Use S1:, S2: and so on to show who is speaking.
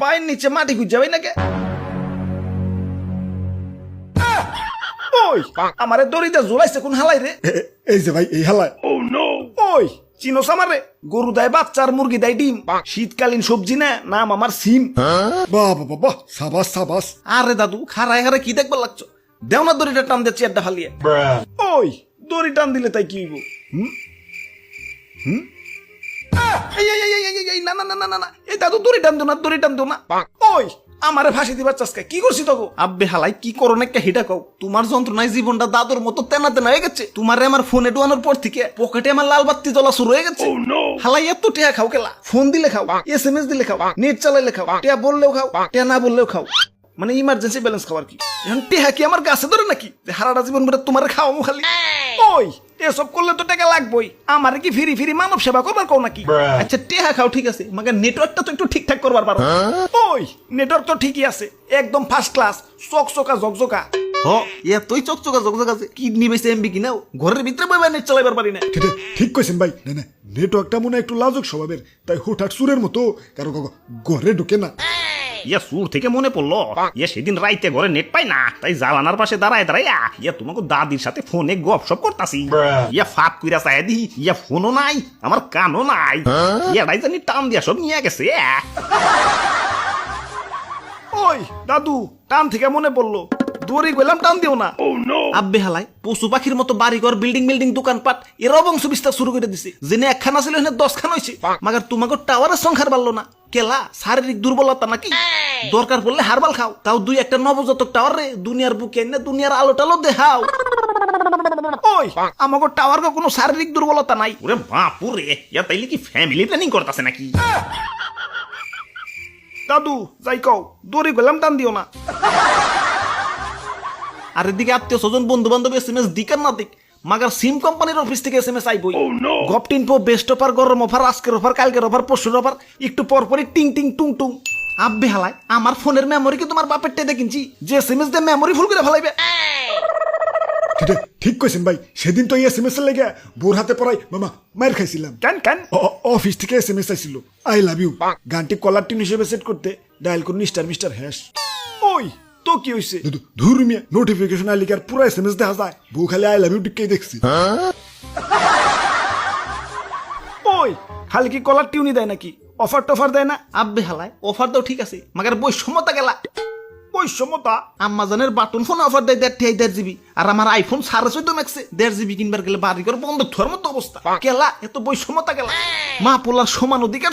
S1: পায়ের নিচে মাটি খুঁজে যাবে নাকি? ওই আমারে দড়িতে ঝুলাইছে কোন হালাই রে?
S2: এই যে ভাই এই হালায়।
S1: ওই চিনোস আমারে? গরু দেয় বাচ্চা আর মুরগি দেয় ডিম, শীতকালীন সবজি না, নাম আমার সিম।
S2: বাহ বাহ বাহ, সাবাস সাবাস।
S1: আরে দাদু খারায় হারে কি দেখবার লাগছো? দেও না দড়িটা টান দিয়ে চেয়ারটা ফালিয়ে। ওই দড়ি টান দিলে তাই কি হইব? না না না না না, এই দাদু দড়ি টান দো না, দড়ি টান দো না। ওই আমারে ফাঁসি দিবার চাষকে কি করছি তোকে? আব্বে হালাই কি করো না হিটা কও। তোমার যন্ত্রণায় জীবনটা দাদুর মতো তেনা তেনা হয়ে গেছে। তোমারে আমার ফোনে ডুয়ানোর পর থেকে পকেটে আমার লাল বাত্তি জ্বলা শুরু হয়ে গেছে। হালাই এত টেয়া খাও কেলা? ফোন দিলে খাও, SMS দিলে খাও, নেট চালাইলে খাও, টেয়া বললেও খাও, টেয়া না বললেও খাও। মানে ইমার্জেন্সি ব্যালেন্স খাবার কি? এখন টেহা কি আমার গাছে ধরে নাকি যে হারাটা জীবন ভরে তোমার খাওয়ামো খালি? ওই এসব করলে তো টাকা লাগবেই। আমার কি ফিরি ফিরি মানব সেবা করবার কও নাকি? আচ্ছা টেহা খাও ঠিক আছে, মাগে নেটওয়ার্কটা তো একটু ঠিকঠাক করবার পারো। ওই নেটওয়ার্ক তো ঠিকই আছে, একদম ফার্স্ট ক্লাস, চকচকা ঝকঝকা। এতই চকচকা ঝকঝকা আছে কিডনি বেশি এমবি কিনাও ঘরের ভিতরে বইবা নেট চালাইবার পারি না।
S2: ঠিক কইছেন ভাই। না না, নেটওয়ার্কটা মনে হয় একটু লাজুক স্বভাবের, তাই হুটহাট সুরের মতো কারো ঘরে ঢুকে না।
S1: ইয়া সুর থেকে মনে পড়লো, ইয়া সেদিন রাইতে ঘরে নেট পাই না, তাই জালানার পাশে দাঁড়ায় দাঁড়াইয়া ইয়া তোমাকে দাদির সাথে ফোনে গপসপ করতাছি। ইয়া ফাঁক কইরা চাই দি, ইয়া ফোনও নাই, আমার কানও নাই, ইয়া রাইজানি টান দিয়া সব নিয়ে গেছে। ওই দাদু টান থেকে মনে পড়লো, দড়ি গেলাম টান দিও না। আব্বে হালাই পশু পাখির মতো বাড়িঘর বিল্ডিং বিল্ডিং দোকানপাট এর বংশ বিস্তার শুরু করে দিছে। জেনে একখানা ছিল এখানে 10 খান হয়েছে। মাগার তোমাকে টাওয়ারের সংখ্যার বাড়লো না কেলা? শারীরিক দুর্বলতা নাকি? দরকার পড়লে হারবাল খাও, তাও দুই একটা নবজাতক টাওয়ার রে দুনিয়ার বুকে এনে দুনিয়ার আলো টালো দেখাও। ওই আমাকে টাওয়ার কোনো শারীরিক দুর্বলতা নাই। ওরে বাপুরে, ইয়া তাইলে কি ফ্যামিলি প্ল্যানিং করতেছে নাকি? দাদু যাই কও, দড়ি গেলাম টান দিও না। আর এদিকে আত্মীয় স্বজন বন্ধু বান্ধব SMS দিক আর না দিক, মাগার সিম কোম্পানির অফিস থেকে SMS আইবই। গপটিনপো বেস্ট অফার, গরম অফার, আজকের অফার, কালকের অফার, পরশুর অফার, একটু পর পরই টিং টিং টুং টুং। আব্বে হালাই আমার ফোনের মেমোরি কি তোমার বাপের টেদে কিনছি যে SMS দিয়ে মেমোরি ফুল করে ফেলাইবে?
S2: ঠিক কইছেন ভাই। সেদিন তো SMS এর লেগে বোর হাতে পড়াই মামা মার খাইছিলাম।
S1: কেন কেন?
S2: অফিস থেকে SMS আইছিল, আই লাভ ইউ গানটি কলার টিউন হিসেবে সেট করতে ডায়াল করুন ***#। ওই তো কি হইছে? ধুর মিয়া, নোটিফিকেশন আইলে কি আর পুরো SMS দেখা যায়? বউ খালি আই লাভ ইউ টিকেই দেখছি।
S1: ওই খালি কি কলার টিউনই দেয় নাকি? অফার টফার দেয় না? আব্বে হালাই অফার দাও ঠিক আছে, মাগার বৈষম্যতা গেলা। বৈষম্যতা? আম্মাজানের বাটন ফোন অফার দেয় 1.5 GB, আর আমার আইফোন 14.5 ম্যাক্সে 1.5 GB কিনবার গেলে বাড়িঘর বন্ধ থর মতো অবস্থা। কেলা এত বৈষম্যতা গেলা? মা পোলার সমান অধিকার